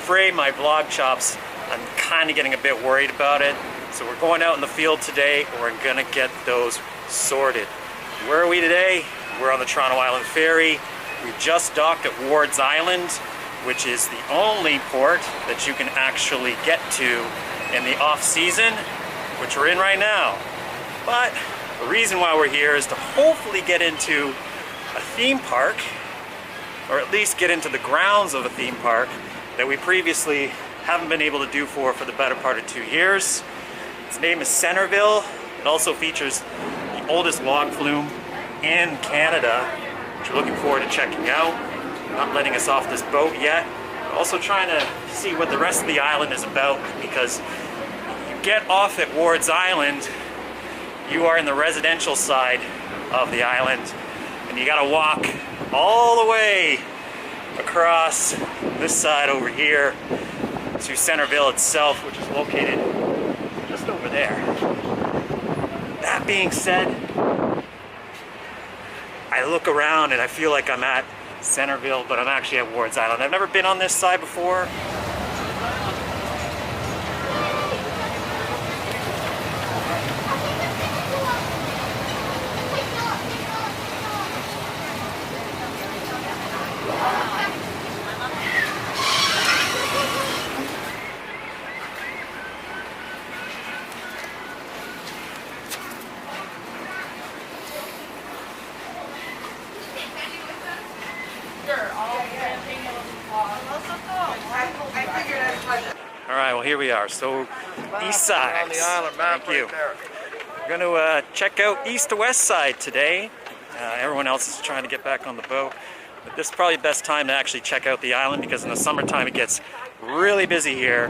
afraid my vlog chops, I'm kind of getting a bit worried about it. So we're going out in the field today, and we're gonna get those sorted. Where are we today? We're on the Toronto Island Ferry. We just docked at Ward's Island, which is the only port that you can actually get to in the off season, which we're in right now. But the reason why we're here is to hopefully get into a theme park, or at least get into the grounds of a theme park that we previously haven't been able to do for the better part of 2 years. Its name is Centerville. It also features the oldest log flume in Canada, which we're looking forward to checking out. Not letting us off this boat yet. Also trying to see what the rest of the island is about, because you get off at Ward's Island, you are in the residential side of the island, and you gotta walk all the way across this side over here to Centerville itself, which is located just over there. That being said, I look around and I feel like I'm at Centerville, but I'm actually at Ward's Island. I've never been on this side before. Alright, well here we are. So, east side. On the island map. Thank you. Right there. We're going to check out east to west side today. Everyone else is trying to get back on the boat. But this is probably the best time to actually check out the island, because in the summertime it gets really busy here.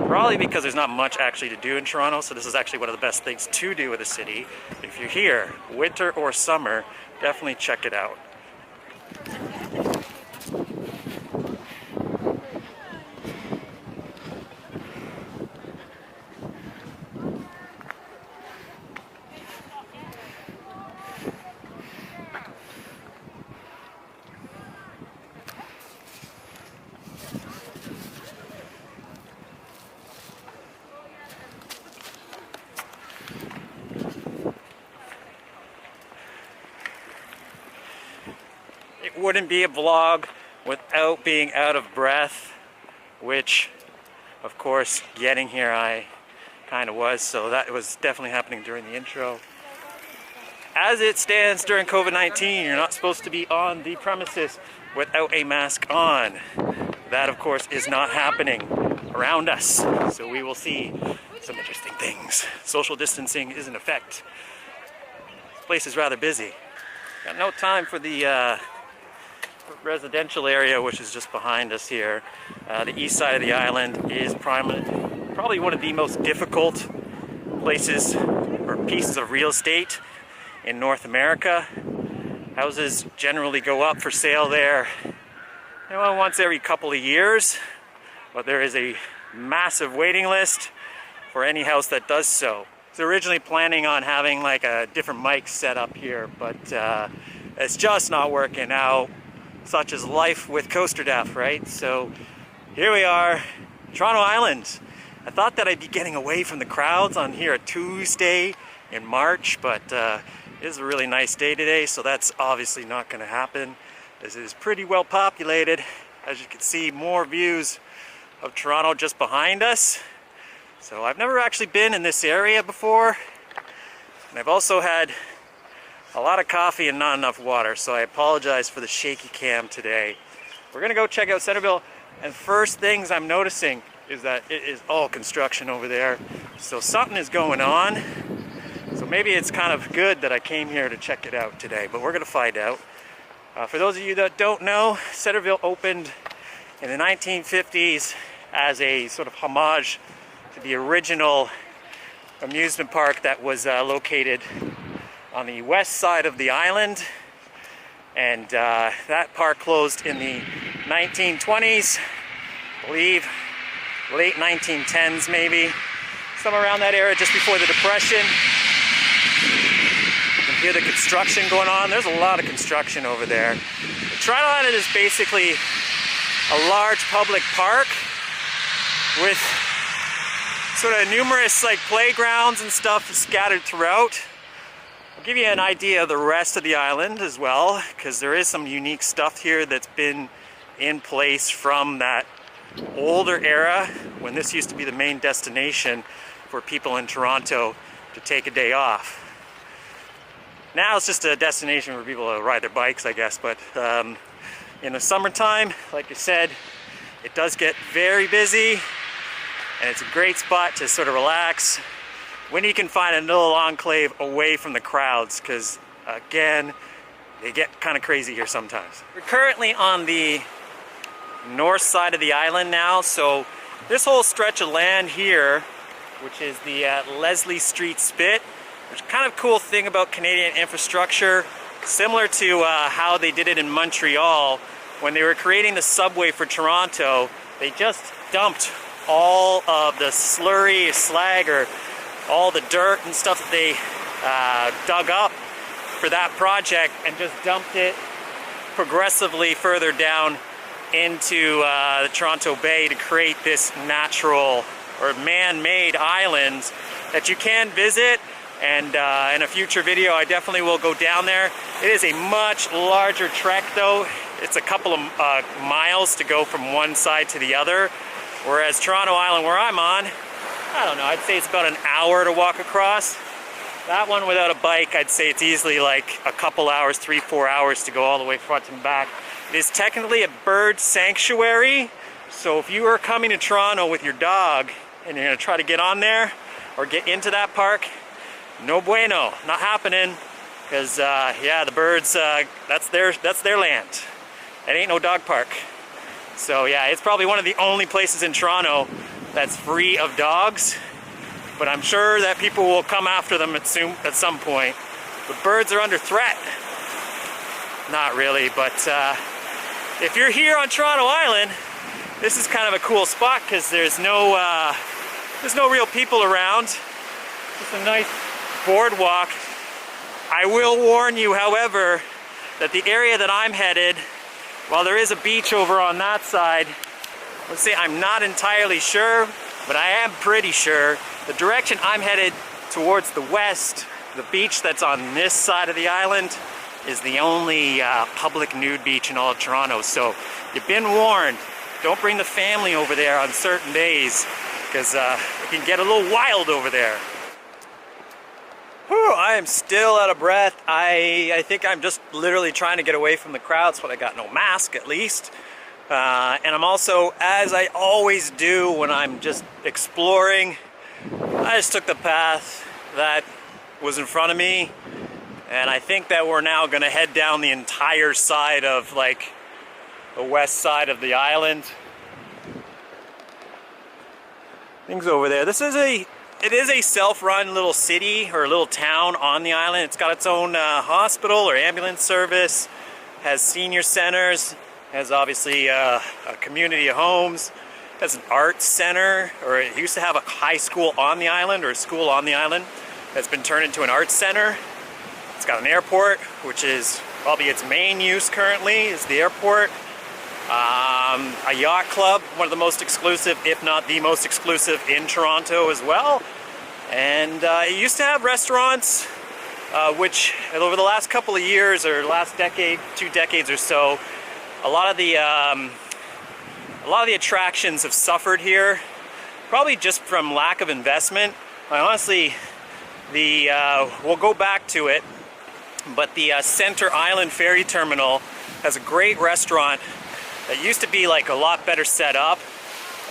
Probably because there's not much actually to do in Toronto, so this is actually one of the best things to do with the city. If you're here, winter or summer, definitely check it out. It wouldn't be a vlog without being out of breath, which, of course, getting here I kind of was, so that was definitely happening during the intro. As it stands during COVID-19, you're not supposed to be on the premises without a mask on. That, of course, is not happening around us, so we will see some interesting things. Social distancing is in effect. This place is rather busy. Got no time for the residential area, which is just behind us here. The east side of the island is probably one of the most difficult places or pieces of real estate in North America. Houses generally go up for sale there, once every couple of years, but there is a massive waiting list for any house that does so. I was originally planning on having like a different mic set up here, but it's just not working out. Such is life with CoasterDaft, right? So here we are, Toronto Island. I thought that I'd be getting away from the crowds on here a Tuesday in March, but it is a really nice day today, so that's obviously not going to happen. This is pretty well populated. As you can see, more views of Toronto just behind us. So I've never actually been in this area before, and I've also had a lot of coffee and not enough water, so I apologize for the shaky cam today. We're gonna go check out Centerville, and first things I'm noticing is that it is all construction over there. So something is going on. So maybe it's kind of good that I came here to check it out today, but we're gonna find out. For those of you that don't know, Centerville opened in the 1950s as a sort of homage to the original amusement park that was located on the west side of the island, and that park closed in the 1920s, I believe late 1910s maybe, somewhere around that era, just before the Depression. You can hear the construction going on. There's a lot of construction over there. The Toronto Island is basically a large public park with sort of numerous like playgrounds and stuff scattered throughout. I'll give you an idea of the rest of the island as well, because there is some unique stuff here that's been in place from that older era when this used to be the main destination for people in Toronto to take a day off. Now it's just a destination for people to ride their bikes, I guess, but in the summertime, like I said, it does get very busy, and it's a great spot to sort of relax when you can find a little enclave away from the crowds, because again, they get kind of crazy here sometimes. We're currently on the north side of the island now, so this whole stretch of land here, which is the Leslie Street Spit, which is kind of cool thing about Canadian infrastructure, similar to how they did it in Montreal when they were creating the subway for Toronto. They just dumped all of the slurry, slag, or all the dirt and stuff that they dug up for that project and just dumped it progressively further down into the Toronto Bay to create this natural or man-made island that you can visit. And in a future video I definitely will go down there. It is a much larger trek though. It's a couple of miles to go from one side to the other, whereas Toronto Island, where I'm on, I don't know, I'd say it's about an hour to walk across. That one without a bike, I'd say it's easily like a couple hours, 3-4 hours to go all the way front and back. It is technically a bird sanctuary, so if you are coming to Toronto with your dog and you're gonna try to get on there or get into that park, no bueno, not happening, because yeah, the birds, that's their land. It ain't no dog park. So yeah, it's probably one of the only places in Toronto that's free of dogs, but I'm sure that people will come after them at some point. The birds are under threat. Not really, but if you're here on Toronto Island, this is kind of a cool spot because there's no real people around. Just a nice boardwalk. I will warn you, however, that the area that I'm headed, while there is a beach over on that side, let's say I'm not entirely sure, but I am pretty sure the direction I'm headed towards the west, the beach that's on this side of the island, is the only public nude beach in all of Toronto. So you've been warned, don't bring the family over there on certain days, because it can get a little wild over there. Whew, I am still out of breath. I think I'm just literally trying to get away from the crowds, but I got no mask at least. And I'm also, as I always do when I'm just exploring, I just took the path that was in front of me, and I think that we're now going to head down the entire side of like the west side of the island. Things over there. It is a self-run little city or little town on the island. It's got its own hospital or ambulance service, has senior centers, has obviously a community of homes, has an arts center, or it used to have a high school on the island or a school on the island that's been turned into an arts center. It's got an airport, which is probably its main use currently, is the airport. A yacht club, one of the most exclusive, if not the most exclusive in Toronto as well. And it used to have restaurants, which over the last couple of years or last decade, 2 decades or so, a lot of the attractions have suffered here, probably just from lack of investment. Honestly, we'll go back to it, but the Center Island Ferry Terminal has a great restaurant that used to be like a lot better set up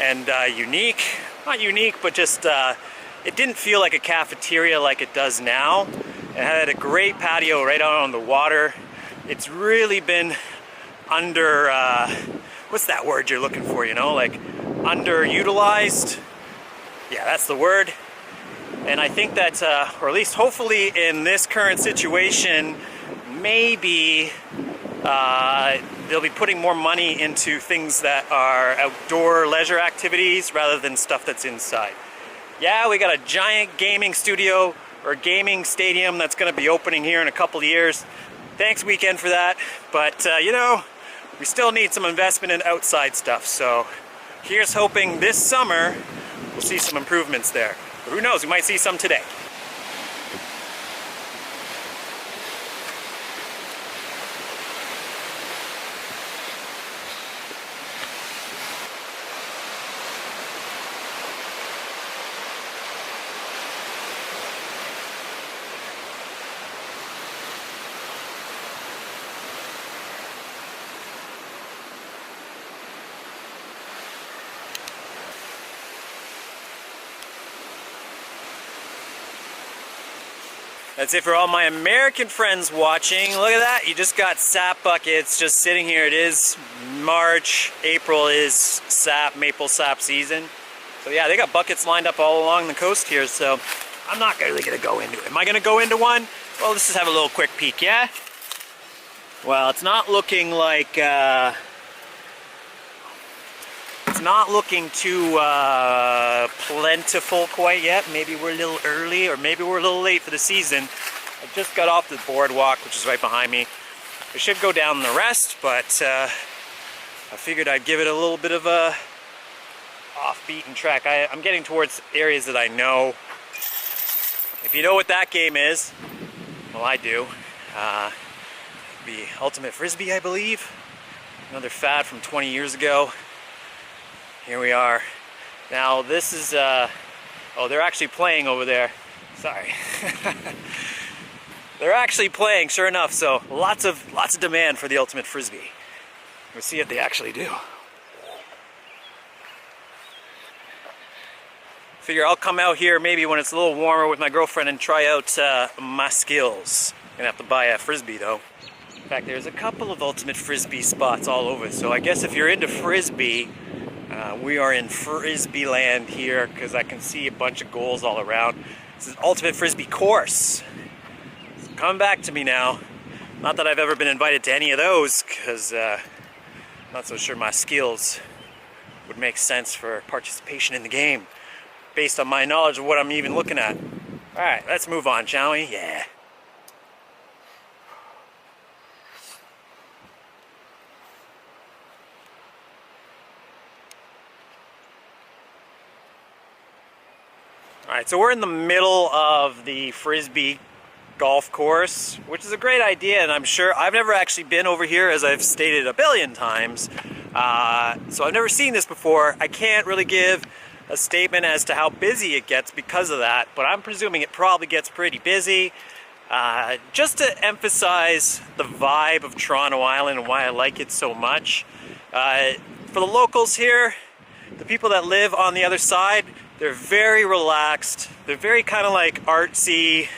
and unique. Not unique, but just it didn't feel like a cafeteria like it does now. It had a great patio right out on the water. It's really been under, what's that word you're looking for, you know, like underutilized? Yeah, that's the word. And I think that, or at least hopefully in this current situation, maybe they'll be putting more money into things that are outdoor leisure activities rather than stuff that's inside. Yeah, we got a giant gaming studio or gaming stadium that's going to be opening here in a couple of years. Thanks weekend for that, but you know, we still need some investment in outside stuff, so Here's hoping this summer we'll see some improvements there. But who knows, we might see some today. That's it for all my American friends watching. Look at that, you just got sap buckets just sitting here. It is March, April is maple sap season. So yeah, they got buckets lined up all along the coast here, so I'm not really gonna go into it. Am I gonna go into one? Well, let's just have a little quick peek, yeah? Well, it's not looking like, it's not looking too plentiful quite yet. Maybe we're a little early, or maybe we're a little late for the season. I just got off the boardwalk, which is right behind me. I should go down the rest, but I figured I'd give it a little bit of a off-beaten track. I'm getting towards areas that I know. If you know what that game is, well, I do. The Ultimate Frisbee, I believe. Another fad from 20 years ago. Here we are. Now this is, oh, they're actually playing over there. Sorry. They're actually playing, sure enough, so lots of demand for the Ultimate Frisbee. We'll see if they actually do. Figure I'll come out here maybe when it's a little warmer with my girlfriend and try out my skills. Gonna have to buy a Frisbee though. In fact, there's a couple of Ultimate Frisbee spots all over, so I guess if you're into Frisbee, we are in Frisbee land here because I can see a bunch of goals all around. This is Ultimate Frisbee course. So come back to me now. Not that I've ever been invited to any of those because I'm not so sure my skills would make sense for participation in the game based on my knowledge of what I'm even looking at. Alright, let's move on, shall we? Yeah. Alright, so we're in the middle of the Frisbee golf course, which is a great idea, and I'm sure I've never actually been over here, as I've stated a billion times. So I've never seen this before. I can't really give a statement as to how busy it gets because of that, but I'm presuming it probably gets pretty busy. Just to emphasize the vibe of Toronto Island and why I like it so much. For the locals here, the people that live on the other side, they're very relaxed. They're very kind of like artsy,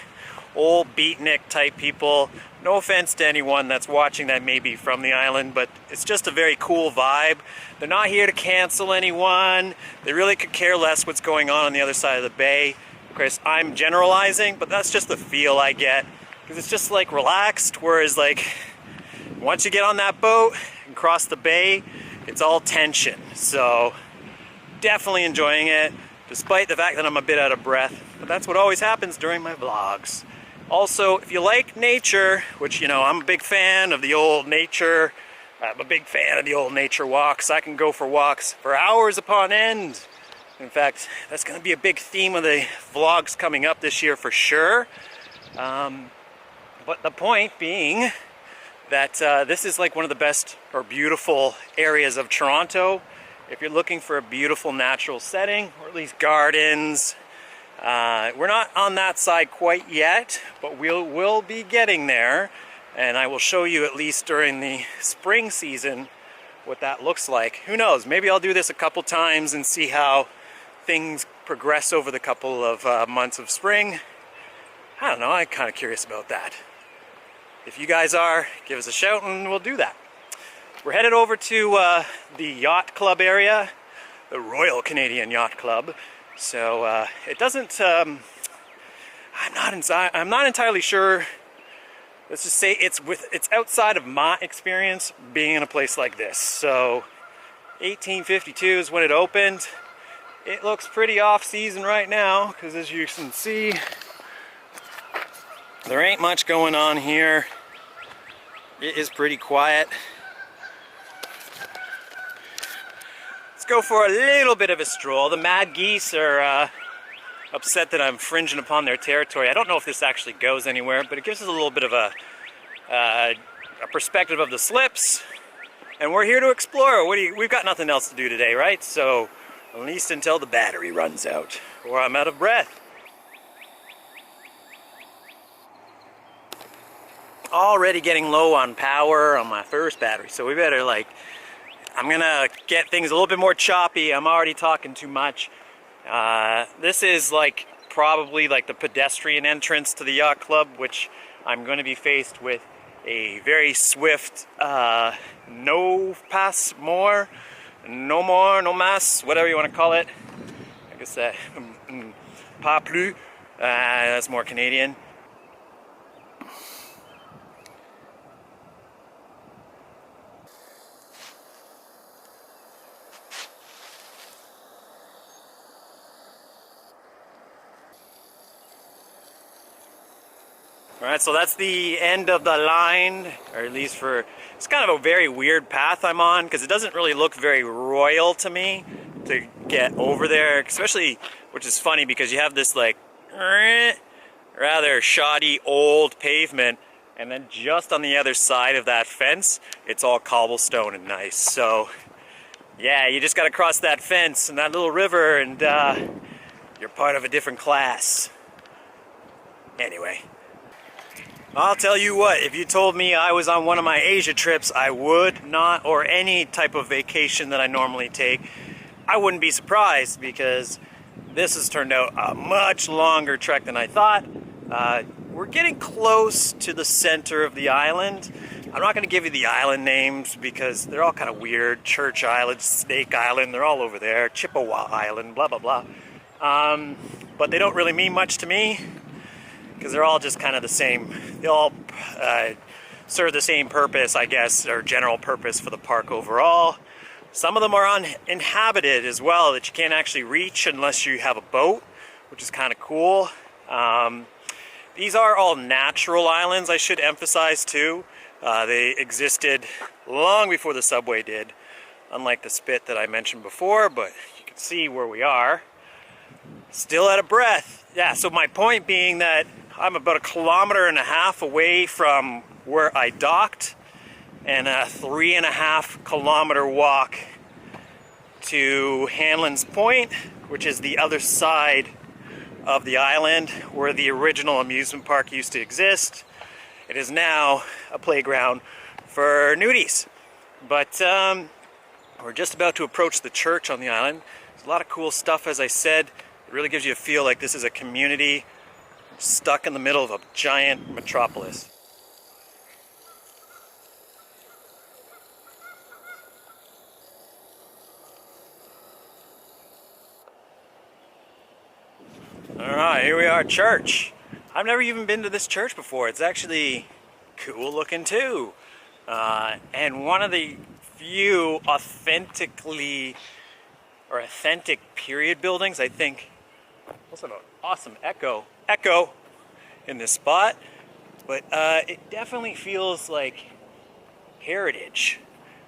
old beatnik type people. No offense to anyone that's watching that may be from the island, but it's just a very cool vibe. They're not here to cancel anyone. They really could care less what's going on the other side of the bay. Of course, I'm generalizing, but that's just the feel I get. Because it's just like relaxed, whereas like once you get on that boat and cross the bay, it's all tension. So definitely enjoying it, despite the fact that I'm a bit out of breath. But that's what always happens during my vlogs. Also, if you like nature, which, you know, I'm a big fan of the old nature. I'm a big fan of the old nature walks. I can go for walks for hours upon end. In fact, that's going to be a big theme of the vlogs coming up this year for sure. But the point being that this is like one of the best or beautiful areas of Toronto. If you're looking for a beautiful natural setting, or at least gardens, we're not on that side quite yet, but we'll be getting there, and I will show you at least during the spring season what that looks like. Who knows, maybe I'll do this a couple times and see how things progress over the couple of months of spring. I don't know, I'm kind of curious about that. If you guys are, give us a shout and we'll do that. We're headed over to the Yacht Club area, the Royal Canadian Yacht Club. So it doesn't, I'm not entirely sure. Let's just say it's outside of my experience being in a place like this. So 1852 is when it opened. It looks pretty off season right now because, as you can see, there ain't much going on here. It is pretty quiet. It's go for a little bit of a stroll. The mad geese are upset that I'm infringing upon their territory. I don't know if this actually goes anywhere, but it gives us a little bit of a perspective of the slips. And we're here to explore. We've got nothing else to do today, right? So, at least until the battery runs out, or I'm out of breath. Already getting low on power on my first battery, so we better I'm gonna get things a little bit more choppy. I'm already talking too much. This is probably the pedestrian entrance to the Yacht Club, which I'm going to be faced with a very swift no mas, whatever you want to call it. I guess that pas plus, that's more Canadian. Alright, so that's the end of the line, or at least it's kind of a very weird path I'm on, because it doesn't really look very royal to me to get over there, especially, which is funny because you have this rather shoddy old pavement, and then just on the other side of that fence, it's all cobblestone and nice. So yeah, you just gotta cross that fence and that little river, and you're part of a different class. Anyway, I'll tell you what, if you told me I was on one of my Asia trips, I would not, or any type of vacation that I normally take, I wouldn't be surprised, because this has turned out a much longer trek than I thought. We're getting close to the center of the island. I'm not going to give you the island names because they're all kind of weird. Church Island, Snake Island, they're all over there. Chippewa Island, blah, blah, blah. But they don't really mean much to me, because they're all just kind of the same. They all serve the same purpose, I guess, or general purpose for the park overall. Some of them are uninhabited as well, that you can't actually reach unless you have a boat, which is kind of cool. These are all natural islands, I should emphasize too. They existed long before the subway did, unlike the spit that I mentioned before, but you can see where we are. Still out of breath. Yeah, so my point being that I'm about 1.5 kilometers away from where I docked, and a 3.5 kilometer walk to Hanlon's Point, which is the other side of the island where the original amusement park used to exist. It is now a playground for nudies. But we're just about to approach the church on the island. There's a lot of cool stuff, as I said. It really gives you a feel like this is a community stuck in the middle of a giant metropolis. Alright, here we are at church. I've never even been to this church before. It's actually cool looking too. And one of the few authentic period buildings, I think. Also an awesome echo in this spot. But it definitely feels like heritage.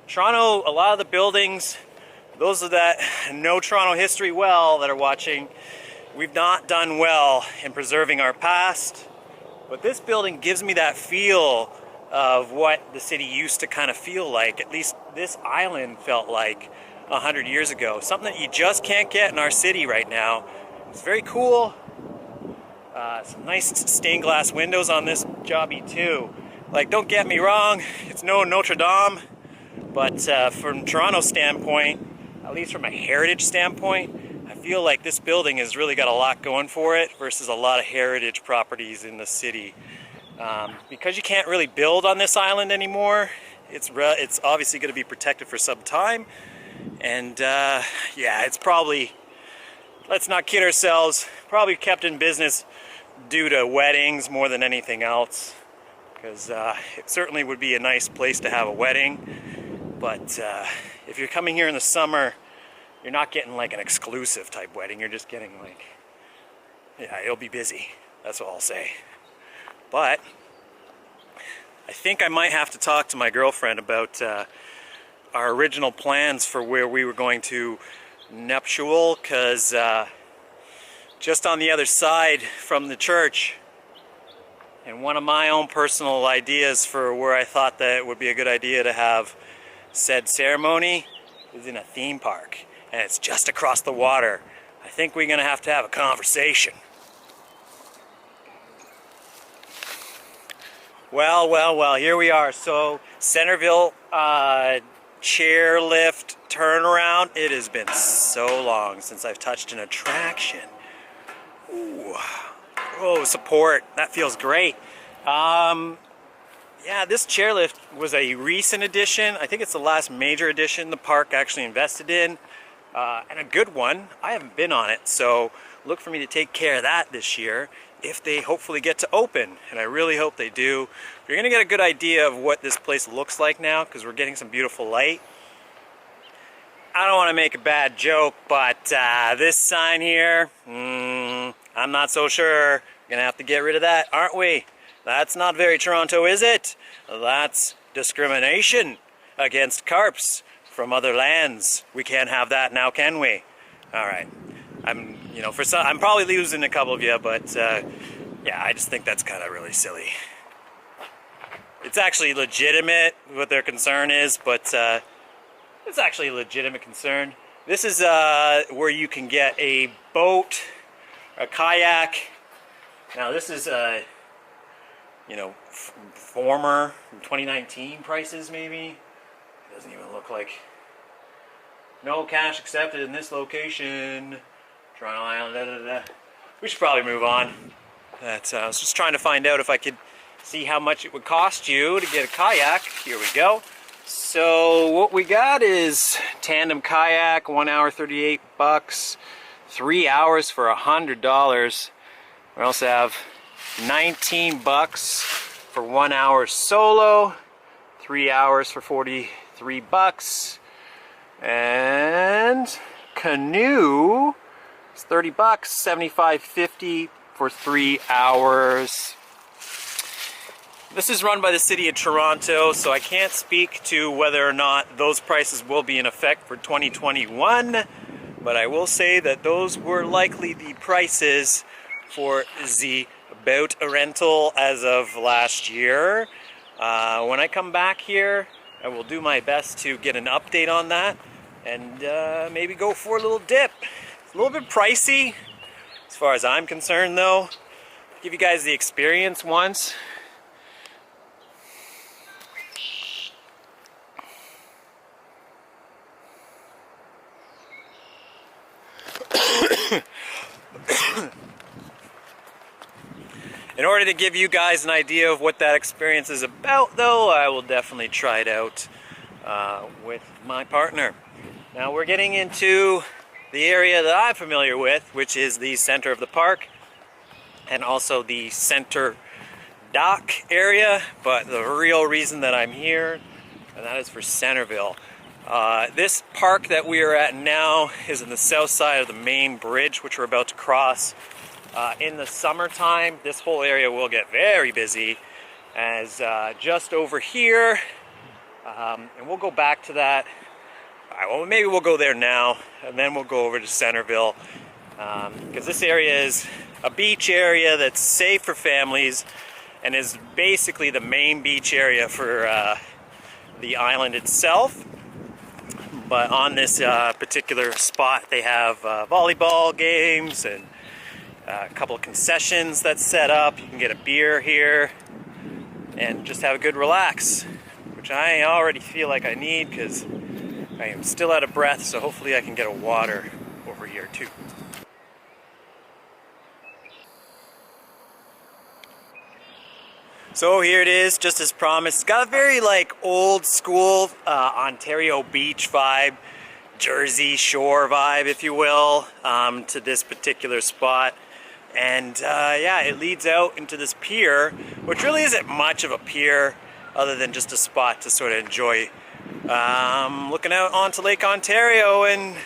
Toronto, a lot of the buildings, those that know Toronto history well that are watching, we've not done well in preserving our past, but this building gives me that feel of what the city used to kind of feel like. At least this island felt like 100 years ago. Something that you just can't get in our city right now. It's very cool. Some nice stained glass windows on this jobby too. Don't get me wrong, it's no Notre Dame, but from Toronto's standpoint, at least from a heritage standpoint, I feel like this building has really got a lot going for it versus a lot of heritage properties in the city. Because you can't really build on this island anymore, it's obviously going to be protected for some time. And yeah, it's probably, let's not kid ourselves, probably kept in business due to weddings more than anything else. Because it certainly would be a nice place to have a wedding. But if you're coming here in the summer, you're not getting an exclusive type wedding. You're just getting yeah, it'll be busy. That's all I'll say. But I think I might have to talk to my girlfriend about our original plans for where we were going to nuptial, because just on the other side from the church, and one of my own personal ideas for where I thought that it would be a good idea to have said ceremony is in a theme park, and it's just across the water. I think we're gonna have to have a conversation. Well, here we are. So Centerville Chairlift Turnaround. It has been so long since I've touched an attraction. Ooh. Oh, support. That feels great. Yeah, this chairlift was a recent addition. I think it's the last major addition the park actually invested in, and a good one. I haven't been on it, so look for me to take care of that this year if they hopefully get to open, and I really hope they do. You're gonna get a good idea of what this place looks like now, because we're getting some beautiful light. I don't want to make a bad joke, but this sign here, I'm not so sure. We're gonna have to get rid of that, aren't we? That's not very Toronto, is it? That's discrimination against carps from other lands. We can't have that now, can we? All right. I'm probably losing a couple of you, but yeah, I just think that's kind of really silly. It's actually legitimate what their concern is, but it's actually a legitimate concern. This is where you can get a boat, a kayak. Now this is former 2019 prices maybe. It doesn't even look like. No cash accepted in this location. Toronto Island, da, da, da. We should probably move on. I was just trying to find out if I could see how much it would cost you to get a kayak. Here we go. So what we got is tandem kayak, 1 hour, $38. 3 hours for $100. We also have $19 for 1 hour solo, 3 hours for $43, and canoe is $30, $75.50 for 3 hours. This is run by the City of Toronto, so I can't speak to whether or not those prices will be in effect for 2021, but I will say that those were likely the prices for the boat rental as of last year. When I come back here, I will do my best to get an update on that and maybe go for a little dip. It's a little bit pricey as far as I'm concerned, though. Give you guys the experience once. In order to give you guys an idea of what that experience is about, though, I will definitely try it out with my partner. Now we're getting into the area that I'm familiar with, which is the center of the park and also the center dock area, but the real reason that I'm here, and that is for Centerville. This park that we are at now is in the south side of the main bridge, which we're about to cross. In the summertime, this whole area will get very busy, as just over here, and we'll go back to that. Well, maybe we'll go there now, and then we'll go over to Centerville, because this area is a beach area that's safe for families, and is basically the main beach area for the island itself. But on this particular spot, they have volleyball games and a couple of concessions that's set up. You can get a beer here and just have a good relax, which I already feel like I need because I am still out of breath, so hopefully I can get a water over here too. So here it is, just as promised. It's got a very old school Ontario beach vibe, Jersey Shore vibe, if you will, to this particular spot. And yeah, it leads out into this pier, which really isn't much of a pier other than just a spot to sort of enjoy looking out onto Lake Ontario and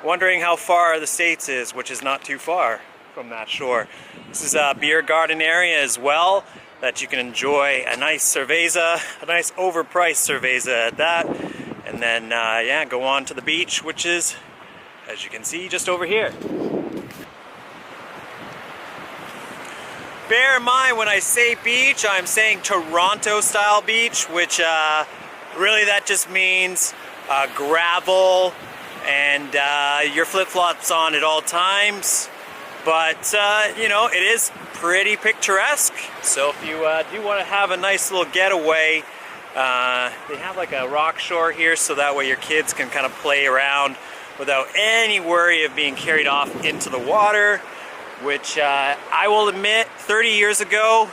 wondering how far the States is, which is not too far from that shore. This is a beer garden area as well that you can enjoy a nice cerveza, a nice overpriced cerveza at that. And and then yeah, go on to the beach, which is, as you can see, just over here. Bear in mind, when I say beach, I'm saying Toronto style beach, which really that just means gravel and your flip-flops on at all times. But you know, it is pretty picturesque. So if you do want to have a nice little getaway, they have like a rock shore here, so that way your kids can kind of play around without any worry of being carried off into the water. Which I will admit, 30 years ago,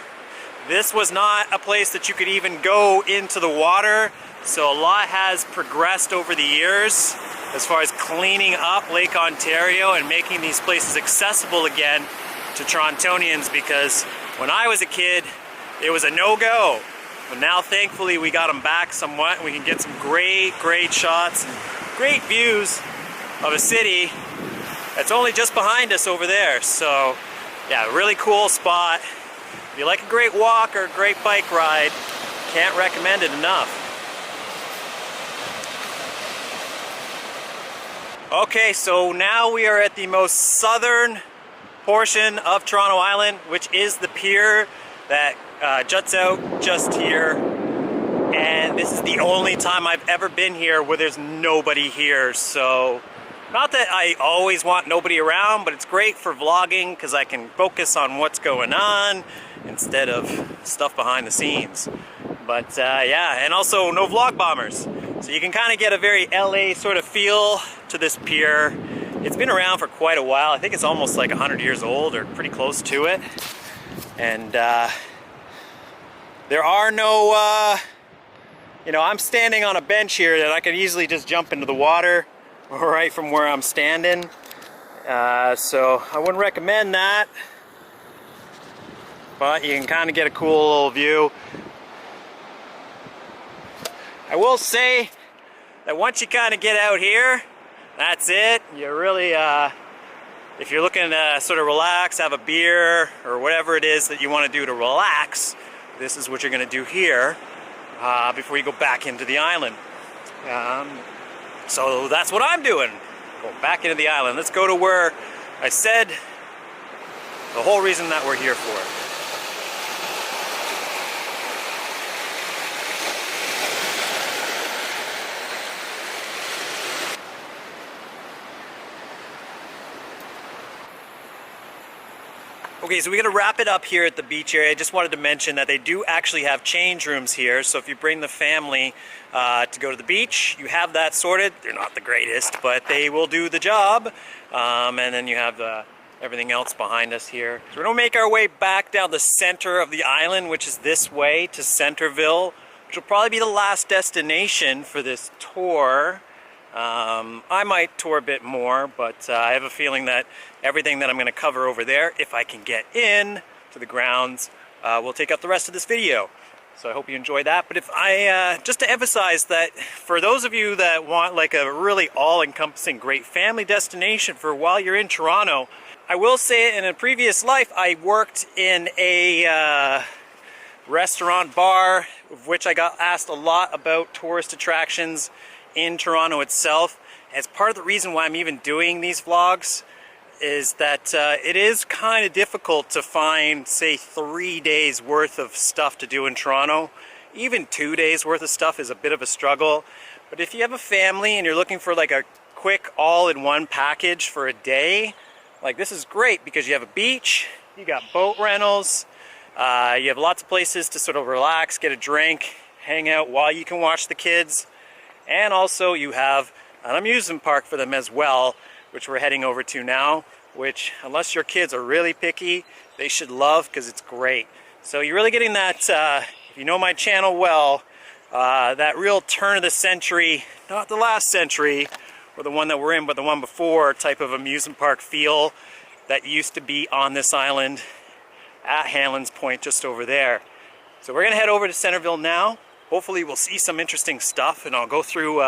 this was not a place that you could even go into the water. So a lot has progressed over the years as far as cleaning up Lake Ontario and making these places accessible again to Torontonians, because when I was a kid, it was a no-go. But now, thankfully, we got them back somewhat, and we can get some great shots and great views of a city that's only just behind us over there. So yeah, really cool spot. If you like a great walk or a great bike ride, can't recommend it enough. Okay, so now we are at the most southern portion of Toronto Island, which is the pier that juts out just here. And this is the only time I've ever been here where there's nobody here. So not that I always want nobody around, but it's great for vlogging because I can focus on what's going on instead of stuff behind the scenes. But yeah, and also no vlog bombers. So you can kind of get a very LA sort of feel to this pier. It's been around for quite a while. I think it's almost like 100 years old or pretty close to it. And there are no, you know, I'm standing on a bench here that I could easily just jump into the water right from where I'm standing, so I wouldn't recommend that, but you can kind of get a cool little view. I will say that once you kind of get out here, that's it. You really, if you're looking to sort of relax, have a beer or whatever it is that you want to do to relax, this is what you're going to do here before you go back into the island. So that's what I'm doing. Go back into the island. Let's go to where I said the whole reason that we're here for. Okay, so we're going to wrap it up here at the beach area. I just wanted to mention that they do actually have change rooms here. So if you bring the family to go to the beach, you have that sorted. They're not the greatest, but they will do the job. And then you have everything else behind us here. So we're going to make our way back down the center of the island, which is this way to Centerville, which will probably be the last destination for this tour. I might tour a bit more, but I have a feeling that everything that I'm going to cover over there, if I can get in to the grounds, will take up the rest of this video. So I hope you enjoy that. But if I, just to emphasize that for those of you that want like a really all-encompassing great family destination for while you're in Toronto, I will say in a previous life I worked in a restaurant bar, of which I got asked a lot about tourist attractions in Toronto itself. As part of the reason why I'm even doing these vlogs is that it is kind of difficult to find, say, 3 days worth of stuff to do in Toronto. Even 2 days worth of stuff is a bit of a struggle. But if you have a family and you're looking for like a quick all-in-one package for a day, like this is great because you have a beach, you got boat rentals, you have lots of places to sort of relax, get a drink, hang out while you can watch the kids. And also you have an amusement park for them as well, which we're heading over to now, which unless your kids are really picky, they should love because it's great. So you're really getting that, if you know my channel well, that real turn of the century, not the last century or the one that we're in, but the one before type of amusement park feel that used to be on this island at Hanlon's Point just over there. So we're gonna head over to Centerville now. Hopefully we'll see some interesting stuff, and I'll go through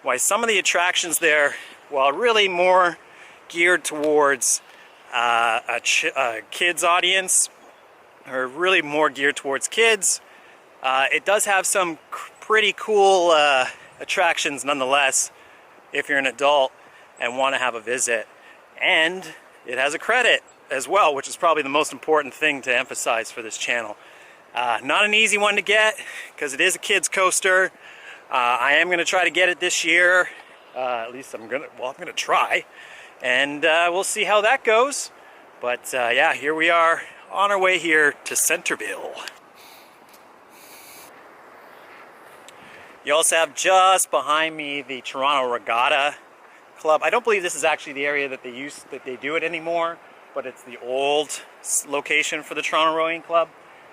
why some of the attractions there, while really more geared towards a kids audience, or really more geared towards kids, it does have some pretty cool attractions nonetheless if you're an adult and want to have a visit. And it has a credit as well, which is probably the most important thing to emphasize for this channel. Not an easy one to get because it is a kid's coaster. I am going to try to get it this year. At least I'm going to try. And we'll see how that goes. But yeah, here we are on our way here to Centerville. You also have just behind me the Toronto Regatta Club. I don't believe this is actually the area that they do it anymore, but it's the old location for the Toronto Rowing Club.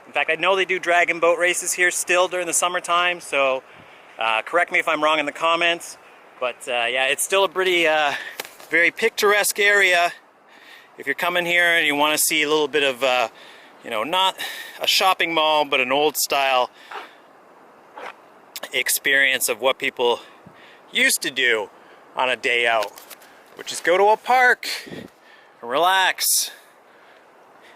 In fact, I know they do dragon boat races here still during the summertime, so correct me if I'm wrong in the comments. But yeah, it's still a pretty very picturesque area. If you're coming here and you want to see a little bit of, you know, not a shopping mall, but an old style experience of what people used to do on a day out, which is go to a park and relax.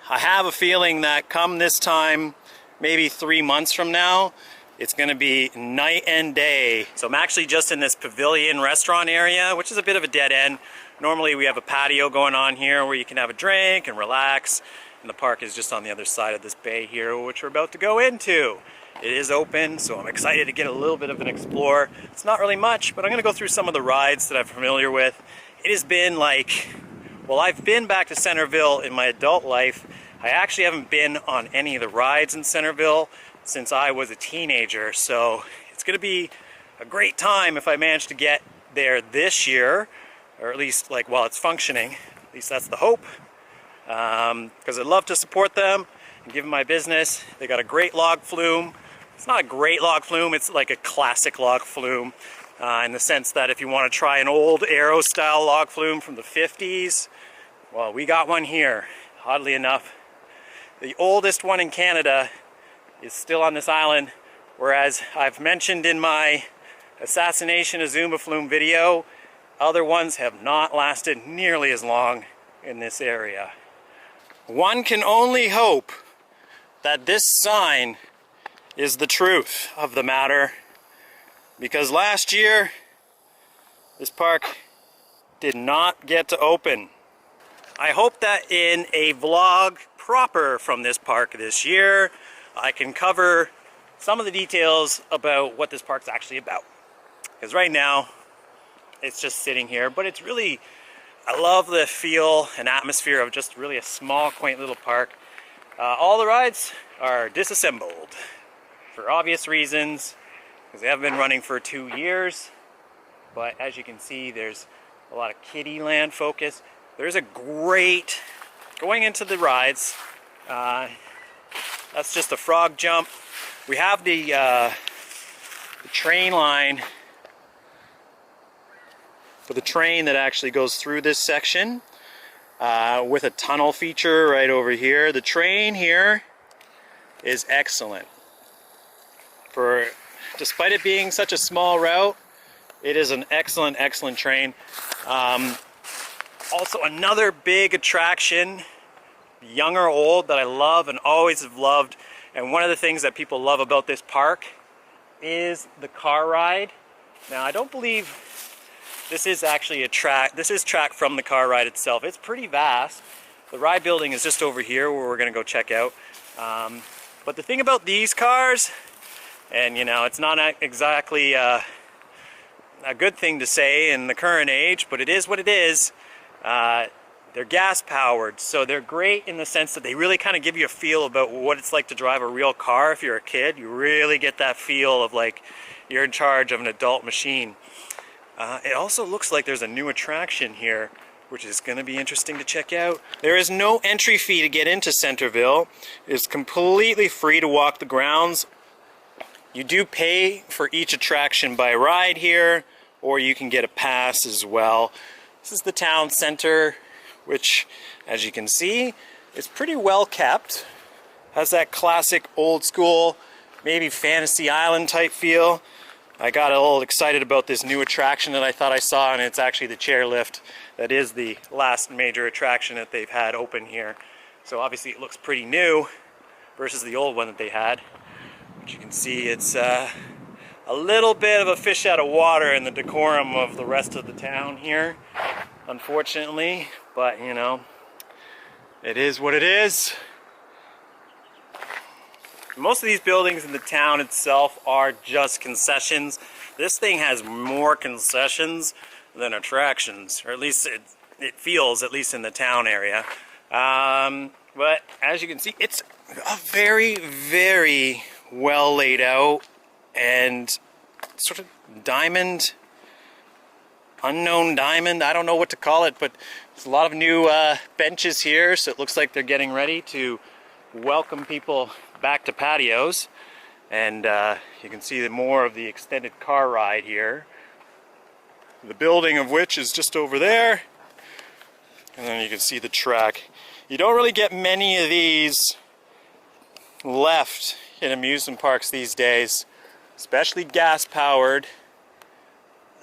I have a feeling that come this time, maybe 3 months from now, it's going to be night and day. So I'm actually just in this pavilion restaurant area, which is a bit of a dead end. Normally we have a patio going on here where you can have a drink and relax, and the park is just on the other side of this bay here, which we're about to go into. It is open, so I'm excited to get a little bit of an explore. It's not really much, but I'm going to go through some of the rides that I'm familiar with. It has been like, well, I've been back to Centerville in my adult life. I actually haven't been on any of the rides in Centerville since I was a teenager, so it's going to be a great time if I manage to get there this year, or at least like while it's functioning. At least that's the hope, because I'd love to support them and give them my business. They got a great log flume. It's not a great log flume, it's like a classic log flume, in the sense that if you want to try an old aero style log flume from the 50s, well, we got one here. Oddly enough, the oldest one in Canada is still on this island, whereas I've mentioned in my Assassination Azuma Flume video, other ones have not lasted nearly as long in this area. One can only hope that this sign is the truth of the matter, because last year this park did not get to open. I hope that in a vlog proper from this park this year, I can cover some of the details about what this park's actually about. Because right now, it's just sitting here, but it's really, I love the feel and atmosphere of just really a small, quaint little park. All the rides are disassembled for obvious reasons, because they haven't been running for 2 years. But as you can see, there's a lot of kiddie land focus. There's a great, going into the rides, that's just a frog jump. We have the train line for the train that actually goes through this section, with a tunnel feature right over here. The train here is excellent. Despite it being such a small route, it is an excellent, excellent train. Also another big attraction, young or old, that I love and always have loved, and one of the things that people love about this park is the car ride. Now, I don't believe this is actually a track. This is track from the car ride itself. It's pretty vast. The ride building is just over here where we're going to go check out. But the thing about these cars, and you know, it's not exactly a good thing to say in the current age, but it is what it is. They're gas powered, so they're great in the sense that they really kind of give you a feel about what it's like to drive a real car. If you're a kid, you really get that feel of like you're in charge of an adult machine. It also looks like there's a new attraction here, which is going to be interesting to check out. There is no entry fee to get into Centerville. It's completely free to walk the grounds. You do pay for each attraction by ride here, or you can get a pass as well. This is the town center, which, as you can see, is pretty well kept. Has that classic old school, maybe Fantasy Island type feel. I got a little excited about this new attraction that I thought I saw, and it's actually the Chairlift. That is the last major attraction that they've had open here. So obviously it looks pretty new versus the old one that they had. But you can see it's a a little bit of a fish out of water in the decorum of the rest of the town here, unfortunately. But, you know, it is what it is. Most of these buildings in the town itself are just concessions. This thing has more concessions than attractions, or at least it feels, at least in the town area. But as you can see, it's a very, very well laid out and sort of diamond, unknown diamond, I don't know what to call it, but there's a lot of new benches here, so it looks like they're getting ready to welcome people back to patios. And you can see more of the extended car ride here, the building of which is just over there, and then you can see the track. You don't really get many of these left in amusement parks these days, especially gas-powered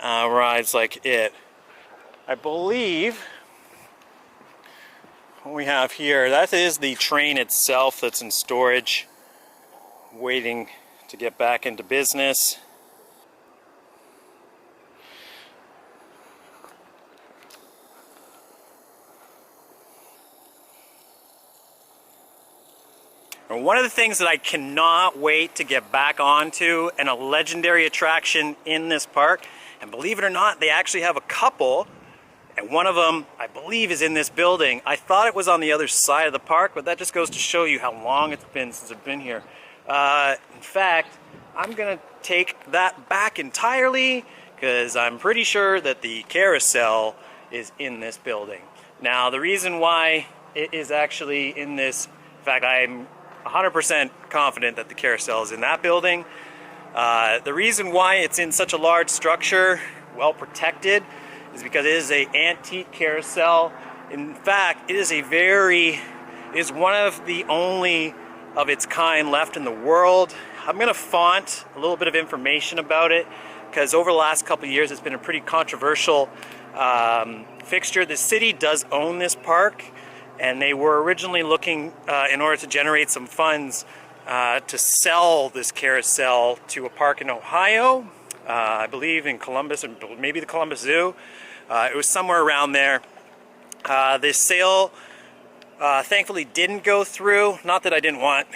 rides like it. I believe what we have here, that is the train itself that's in storage, waiting to get back into business. And one of the things that I cannot wait to get back onto, and a legendary attraction in this park, and believe it or not, they actually have a couple, and one of them, I believe, is in this building. I thought it was on the other side of the park, but that just goes to show you how long it's been since I've been here. In fact, I'm gonna take that back entirely, because I'm pretty sure that the Carousel is in this building. Now, the reason why it is actually in this, in fact, I'm 100% confident that the Carousel is in that building. The reason why it's in such a large structure, well protected, is because it is an antique carousel. In fact, it is one of the only of its kind left in the world. I'm going to font a little bit of information about it, because over the last couple of years it's been a pretty controversial fixture. The city does own this park, and they were originally looking, in order to generate some funds, to sell this carousel to a park in Ohio, I believe in Columbus, or maybe the Columbus Zoo. It was somewhere around there. The sale thankfully didn't go through. Not that I didn't want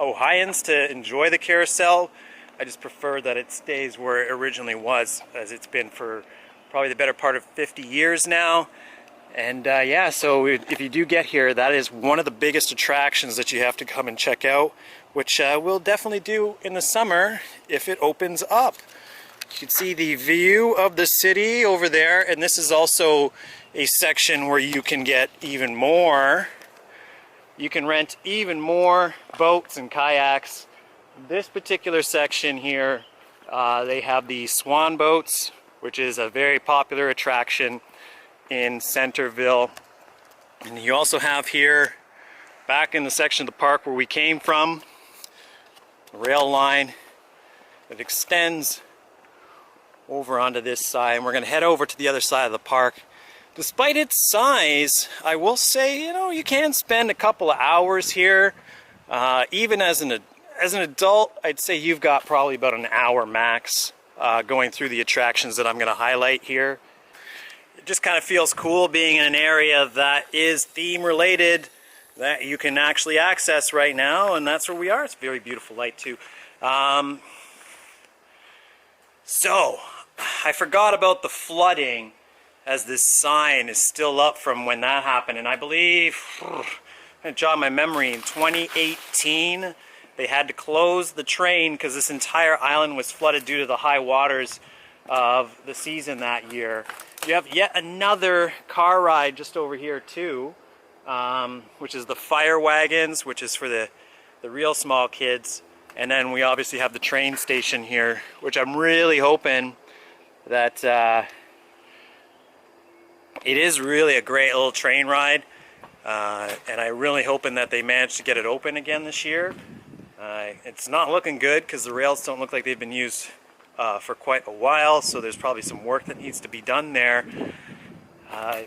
Ohioans to enjoy the carousel. I just prefer that it stays where it originally was, as it's been for probably the better part of 50 years now. And yeah, so if you do get here, that is one of the biggest attractions that you have to come and check out, which we'll definitely do in the summer if it opens up. You can see the view of the city over there, and this is also a section where you can get even more. You can rent even more boats and kayaks. This particular section here, they have the swan boats, which is a very popular attraction in Centerville. And you also have here, back in the section of the park where we came from, a rail line that extends over onto this side, and we're going to head over to the other side of the park. Despite its size, I will say, you know, you can spend a couple of hours here. Even as an adult, I'd say you've got probably about an hour max going through the attractions that I'm going to highlight here. It just kind of feels cool being in an area that is theme related, that you can actually access right now, and that's where we are. It's a very beautiful light too. So, I forgot about the flooding, as this sign is still up from when that happened, and I believe, I'm going to jog my memory, in 2018 they had to close the train because this entire island was flooded due to the high waters of the season that year. You have yet another car ride just over here too, which is the fire wagons, which is for the real small kids. And then we obviously have the train station here, which I'm really hoping that it is really a great little train ride. And I'm really hoping that they manage to get it open again this year. It's not looking good because the rails don't look like they've been used for quite a while, so there's probably some work that needs to be done there.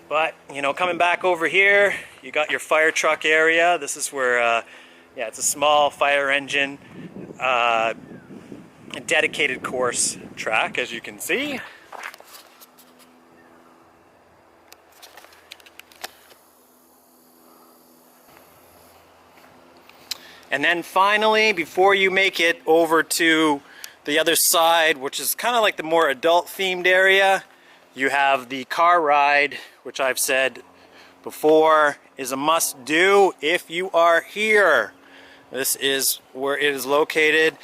But, you know, coming back over here, you got your fire truck area. This is where, yeah, it's a small fire engine a dedicated course track, as you can see. And then finally, before you make it over to the other side, which is kind of like the more adult themed area, you have the car ride, which I've said before is a must do if you are here. This is where it is located.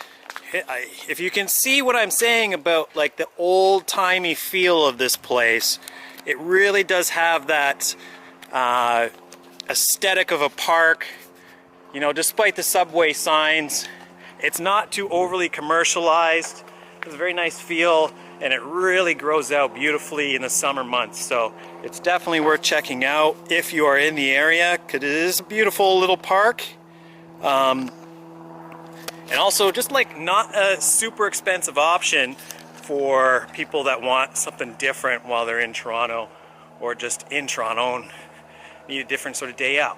If you can see what I'm saying about like the old-timey feel of this place, it really does have that aesthetic of a park. You know, despite the subway signs, it's not too overly commercialized. It's a very nice feel, and it really grows out beautifully in the summer months. So it's definitely worth checking out if you are in the area, because it is a beautiful little park. And also just like not a super expensive option for people that want something different while they're in Toronto, or just in Toronto and need a different sort of day out.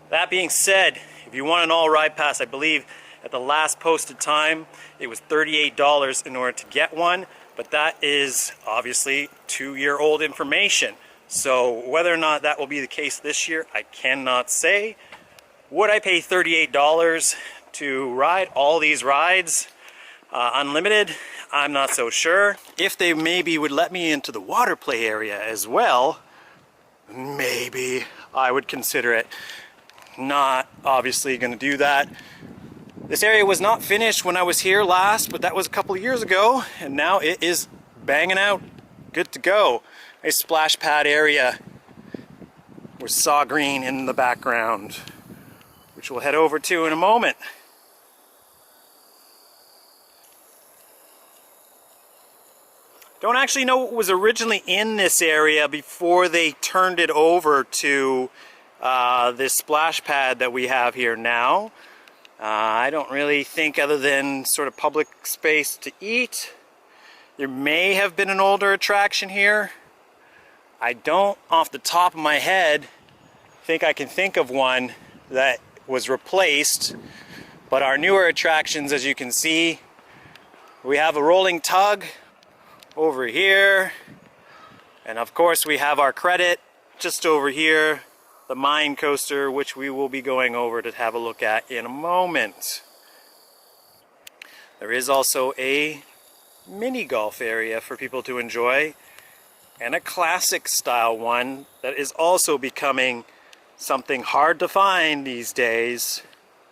That being said, if you want an all-ride pass, I believe at the last posted time it was $38 in order to get one, but that is obviously 2-year-old information. So whether or not that will be the case this year, I cannot say. Would I pay $38 to ride all these rides unlimited? I'm not so sure. If they maybe would let me into the water play area as well, maybe I would consider it. Not obviously going to do that. This area was not finished when I was here last, but that was a couple of years ago, and now it is banging out, good to go. A splash pad area with saw green in the background, which we'll head over to in a moment. Don't actually know what was originally in this area before they turned it over to this splash pad that we have here now. I don't really think, other than sort of public space to eat. There may have been an older attraction here. I don't, off the top of my head, think I can think of one that was replaced. But our newer attractions, as you can see, we have a rolling tug over here, and of course we have our credit just over here, the mine coaster, which we will be going over to have a look at in a moment. There is also a mini golf area for people to enjoy, and a classic style one that is also becoming something hard to find these days,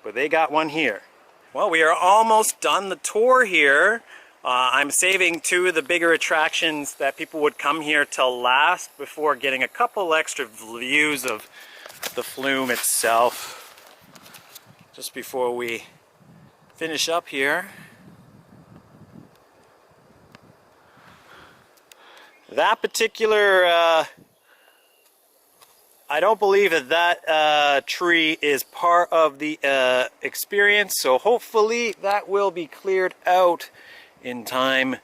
but they got one here. Well, we are almost done the tour here. I'm saving 2 of the bigger attractions that people would come here till last, before getting a couple extra views of the flume itself, just before we finish up here. That particular, I don't believe that tree is part of the experience, so hopefully that will be cleared out in time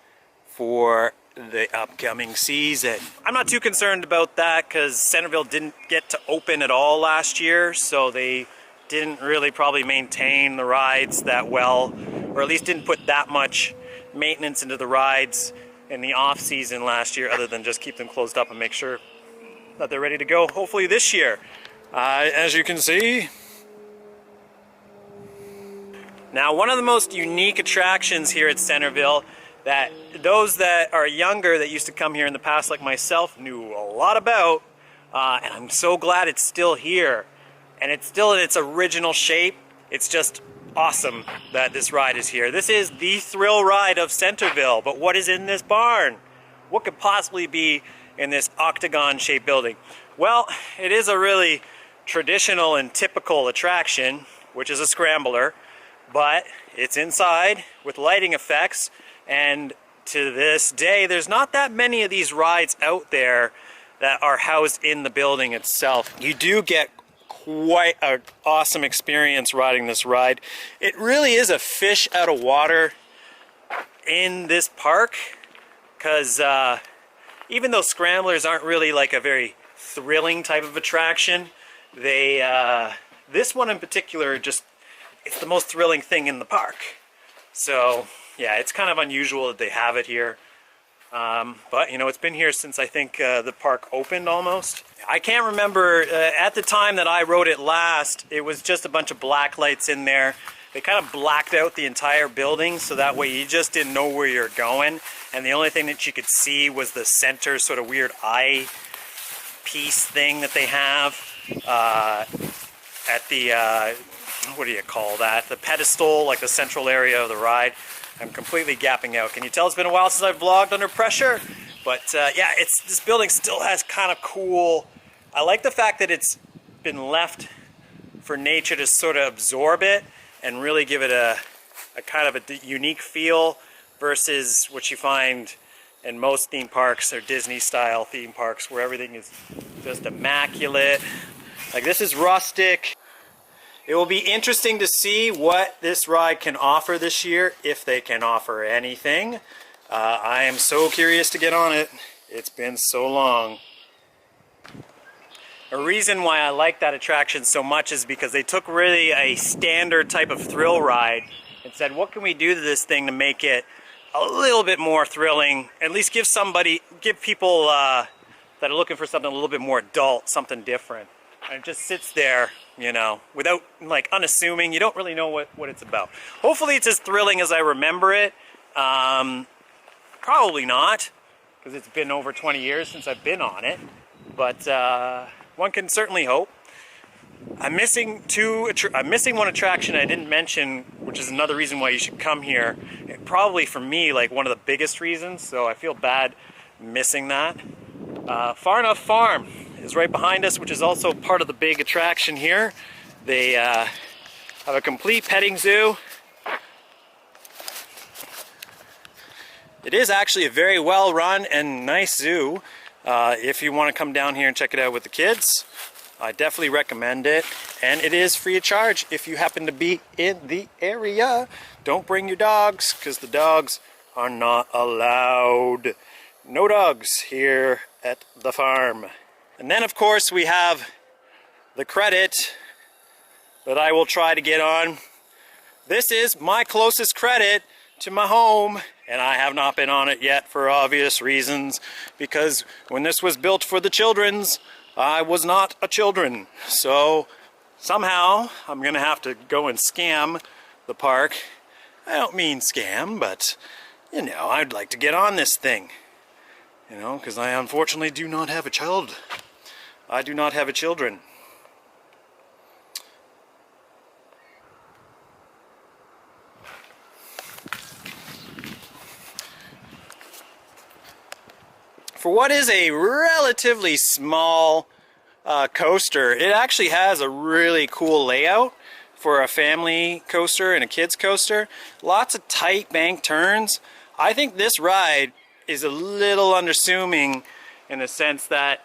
for the upcoming season. I'm not too concerned about that, because Centerville didn't get to open at all last year, so they didn't really probably maintain the rides that well, or at least didn't put that much maintenance into the rides in the off season last year, other than just keep them closed up and make sure that they're ready to go hopefully this year. As you can see, now one of the most unique attractions here at Centerville that those that are younger that used to come here in the past, like myself, knew a lot about, and I'm so glad it's still here, and it's still in its original shape. It's just awesome that this ride is here. This is the thrill ride of Centerville, but what is in this barn? What could possibly be in this octagon-shaped building? Well, it is a really traditional and typical attraction, which is a scrambler, but it's inside with lighting effects, and to this day there's not that many of these rides out there that are housed in the building itself. You do get quite an awesome experience riding this ride. It really is a fish out of water in this park, because even though scramblers aren't really like a very thrilling type of attraction, they this one in particular, just it's the most thrilling thing in the park. So yeah, it's kind of unusual that they have it here. But you know, it's been here since I think the park opened almost. I can't remember, at the time that I rode it last, it was just a bunch of black lights in there. They kind of blacked out the entire building, so that way you just didn't know where you're going, and the only thing that you could see was the center sort of weird eye piece thing that they have at the what do you call that, the pedestal, like the central area of the ride. I'm completely gapping out. Can you tell it's been a while since I've vlogged under pressure? But yeah, this building still has kind of cool, I like the fact that it's been left for nature to sort of absorb it and really give it a kind of a unique feel versus what you find in most theme parks or Disney style theme parks where everything is just immaculate. Like, this is rustic. It will be interesting to see what this ride can offer this year, if they can offer anything. I am so curious to get on it. It's been so long. A reason why I like that attraction so much is because they took really a standard type of thrill ride and said, what can we do to this thing to make it a little bit more thrilling? At least give people that are looking for something a little bit more adult, something different. And it just sits there, you know, without, like, unassuming. You don't really know what it's about. Hopefully it's as thrilling as I remember it. Probably not, because it's been over 20 years since I've been on it. But one can certainly hope. I'm missing one attraction I didn't mention, which is another reason why you should come here. Probably for me, like, one of the biggest reasons, so I feel bad missing that. Far Enough Farm is right behind us, which is also part of the big attraction here. They have a complete petting zoo. It is actually a very well run and nice zoo. If you want to come down here and check it out with the kids, I definitely recommend it. And it is free of charge if you happen to be in the area. Don't bring your dogs, because the dogs are not allowed. No dogs here at the farm. And then, of course, we have the credit that I will try to get on. This is my closest credit to my home, and I have not been on it yet for obvious reasons, because when this was built for the children's, I was not a children. So somehow I'm gonna have to go and scam the park. I don't mean scam, but you know, I'd like to get on this thing. You know, because I unfortunately do not have a child. I do not have a children. For what is a relatively small coaster, it actually has a really cool layout for a family coaster and a kids coaster. Lots of tight bank turns. I think this ride is a little unassuming in the sense that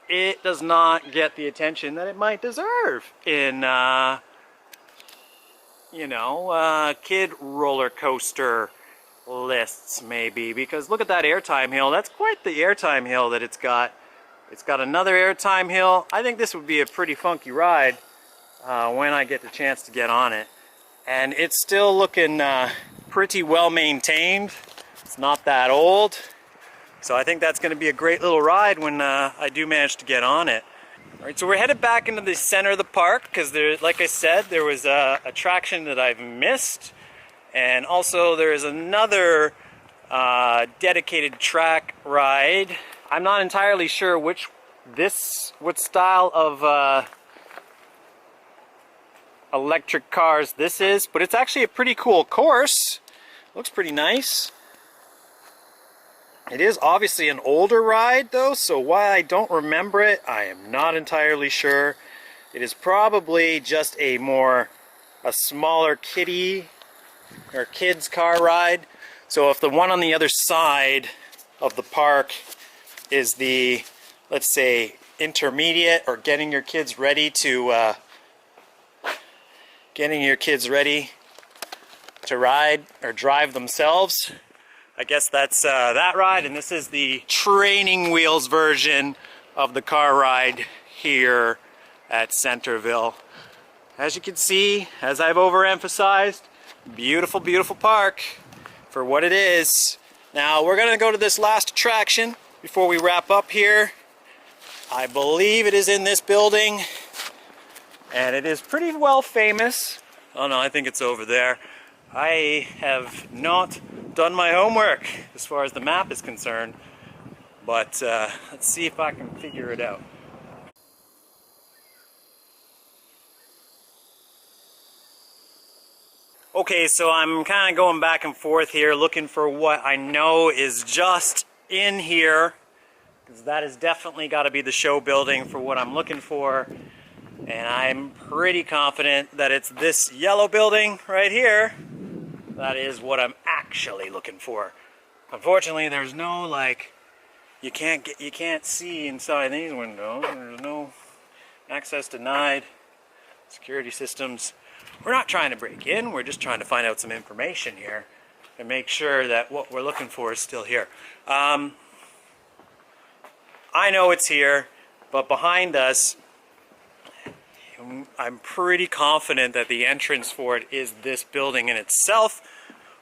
it does not get the attention that it might deserve in, you know, kid roller coaster lists maybe. Because look at that airtime hill. That's quite the airtime hill that it's got. It's got another airtime hill. I think this would be a pretty funky ride when I get the chance to get on it. And it's still looking pretty well maintained. It's not that old. So I think that's going to be a great little ride when I do manage to get on it. All right, so we're headed back into the center of the park because there, like I said, there was a attraction that I've missed. And also there is another dedicated track ride. I'm not entirely sure what style of electric cars this is, but it's actually a pretty cool course. Looks pretty nice. It is obviously an older ride though, so why I don't remember it, I am not entirely sure. It is probably just a smaller kiddie or kids car ride. So if the one on the other side of the park is the, let's say, intermediate or getting your kids ready to ride or drive themselves, I guess that's that ride, and this is the training wheels version of the car ride here at Centerville. As you can see, as I've overemphasized, beautiful, beautiful park. for what it is. Now we're gonna go to this last attraction before we wrap up here. I believe it is in this building, and it is pretty well famous. Oh no, I think it's over there. I have not done my homework as far as the map is concerned, but let's see if I can figure it out. Okay, so I'm kind of going back and forth here looking for what I know is just in here, because that has definitely got to be the show building for what I'm looking for, and I'm pretty confident that it's this yellow building right here. That is what I'm actually looking for. Unfortunately, there's no, like, you can't see inside these windows. There's no access denied, security systems. We're not trying to break in, we're just trying to find out some information here and make sure that what we're looking for is still here. I know it's here, but behind us, I'm pretty confident that the entrance for it is this building in itself,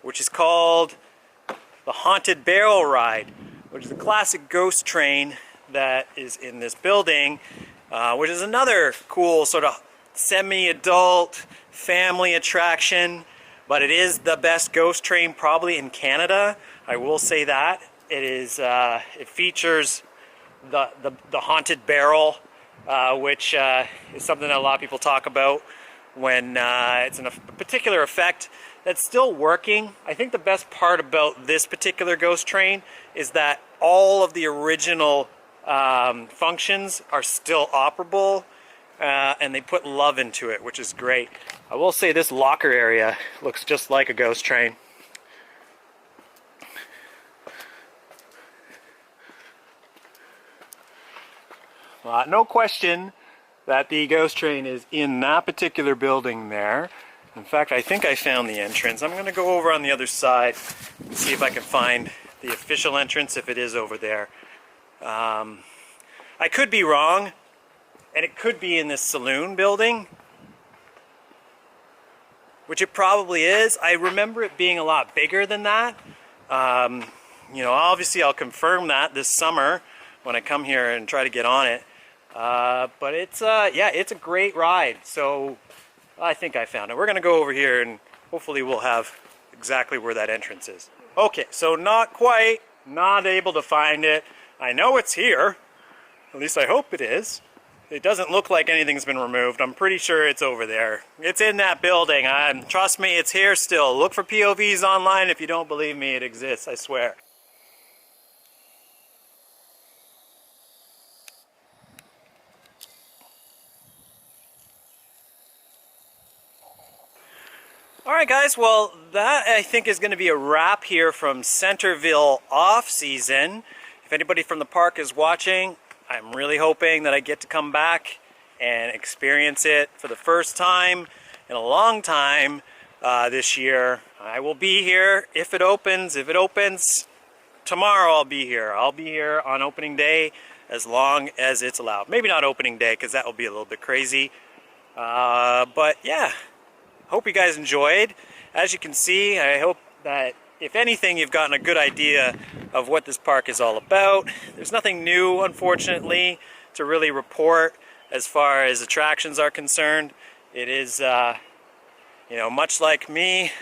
which is called the Haunted Barrel Ride, which is a classic ghost train that is in this building, which is another cool sort of semi-adult family attraction, but it is the best ghost train probably in Canada. I will say that. It is. It features the haunted barrel, which is something that a lot of people talk about when it's in a particular effect that's still working. I think the best part about this particular ghost train is that all of the original functions are still operable. And they put love into it, which is great. I will say this locker area looks just like a ghost train. No question that the ghost train is in that particular building there. In fact, I think I found the entrance. I'm going to go over on the other side and see if I can find the official entrance, if it is over there. I could be wrong. And it could be in this saloon building, which it probably is. I remember it being a lot bigger than that. You know, obviously I'll confirm that this summer when I come here and try to get on it. But it's, yeah, it's a great ride. So I think I found it. We're going to go over here and hopefully we'll have exactly where that entrance is. Okay, so not quite, not able to find it. I know it's here. At least I hope it is. It doesn't look like anything's been removed. I'm pretty sure it's over there. It's in that building. Trust me, it's here still. Look for POVs online if you don't believe me. It exists, I swear. Alright guys, well that I think is going to be a wrap here from Centerville off-season. If anybody from the park is watching, I'm really hoping that I get to come back and experience it for the first time in a long time this year. I will be here if it opens. If it opens tomorrow, I'll be here. I'll be here on opening day as long as it's allowed. Maybe not opening day because that will be a little bit crazy. But yeah, hope you guys enjoyed. As you can see, I hope that if anything, you've gotten a good idea of what this park is all about. There's nothing new, unfortunately, to really report as far as attractions are concerned. It is, you know, much like me,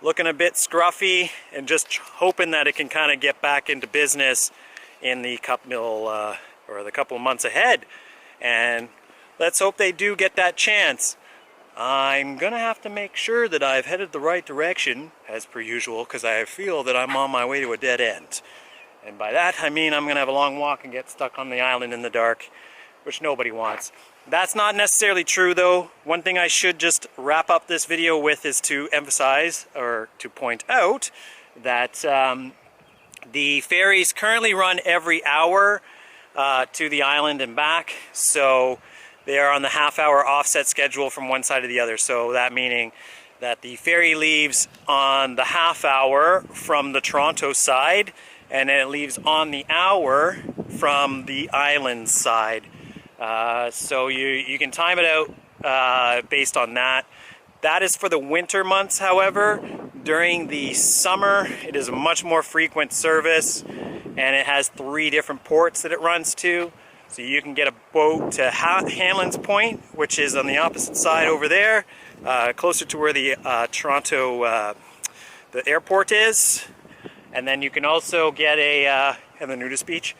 looking a bit scruffy and just hoping that it can kind of get back into business in the couple of months ahead. And let's hope they do get that chance. I'm gonna have to make sure that I've headed the right direction as per usual, because I feel that I'm on my way to a dead end, and by that I mean I'm gonna have a long walk and get stuck on the island in the dark, which nobody wants. That's not necessarily true though. One thing I should just wrap up this video with is to emphasize or to point out that the ferries currently run every hour to the island and back, so they are on the half-hour offset schedule from one side to the other. So that meaning that the ferry leaves on the half-hour from the Toronto side, and then it leaves on the hour from the island side. So you can time it out based on that. That is for the winter months, however. During the summer, it is a much more frequent service, and it has 3 different ports that it runs to. So you can get a boat to Hanlon's Point, which is on the opposite side over there, closer to where the Toronto the airport is. And then you can also get and the nudist beach.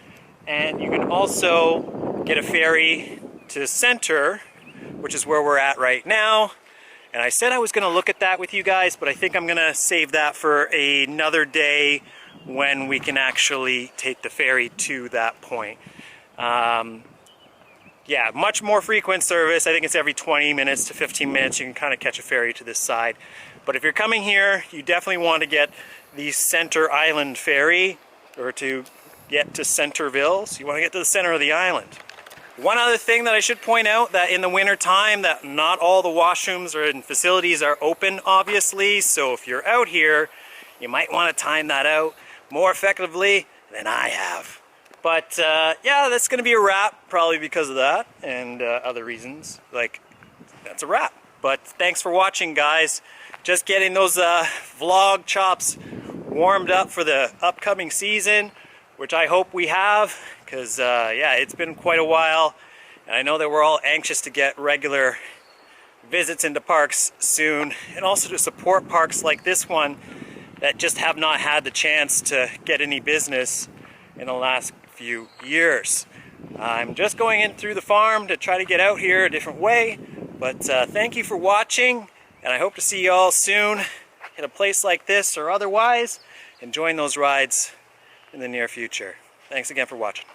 And you can also get a ferry to Center, which is where we're at right now. And I said I was going to look at that with you guys, but I think I'm going to save that for another day when we can actually take the ferry to that point. Yeah, much more frequent service. I think it's every 20 minutes to 15 minutes you can kind of catch a ferry to this side. But if you're coming here, you definitely want to get the Center Island ferry, or to get to Centerville. So you want to get to the center of the island. One other thing that I should point out, that in the winter time, that not all the washrooms or facilities are open, obviously. So if you're out here, you might want to time that out more effectively than I have. But yeah, that's going to be a wrap, probably because of that and other reasons. Like, that's a wrap. But thanks for watching, guys. Just getting those vlog chops warmed up for the upcoming season, which I hope we have, because yeah, it's been quite a while, and I know that we're all anxious to get regular visits into parks soon, and also to support parks like this one that just have not had the chance to get any business in the last few years. I'm just going in through the farm to try to get out here a different way, but thank you for watching, and I hope to see you all soon in a place like this or otherwise enjoying those rides in the near future. Thanks again for watching.